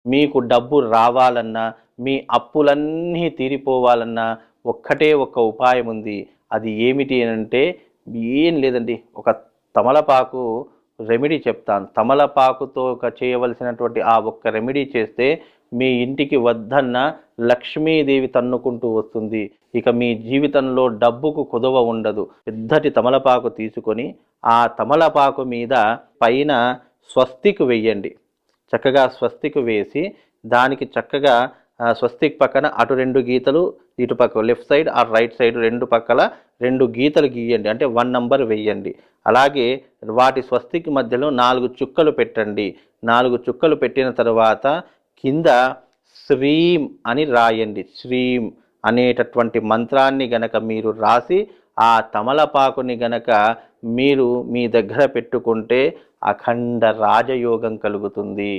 మీకు డబ్బు రావాలన్నా, మీ అప్పులన్నీ తీరిపోవాలన్నా ఒక్కటే ఒక్క ఉపాయం ఉంది. అది ఏమిటి అనంటే ఏం లేదండి. ఒక తమలపాకు రెమెడీ చెప్తాను. తమలపాకుతో చేయవలసినటువంటి ఆ ఒక్క రెమెడీ చేస్తే మీ ఇంటికి వద్దన్న లక్ష్మీదేవి తన్నుకుంటూ వస్తుంది. ఇక మీ జీవితంలో డబ్బుకు కొదవ ఉండదు. పెద్దటి తమలపాకు తీసుకొని ఆ తమలపాకు మీద పైన స్వస్తిక్ వెయ్యండి. చక్కగా స్వస్తిక్ వేసి దానికి చక్కగా స్వస్తిక్ పక్కన అటు 2 గీతలు, ఇటు పక్క left side or right side 2 పక్కల 2 గీతలు గీయండి. అంటే 1 నంబర్ వెయ్యండి. అలాగే వాటి స్వస్తిక్ మధ్యలో 4 చుక్కలు పెట్టండి. 4 చుక్కలు పెట్టిన తర్వాత కింద శ్రీం అని రాయండి. శ్రీం అనేటటువంటి మంత్రాన్ని గనక మీరు రాసి ఆ తమలపాకుని గనక మీరు మీ దగ్గర పెట్టుకుంటే అఖండ రాజయోగం కలుగుతుంది.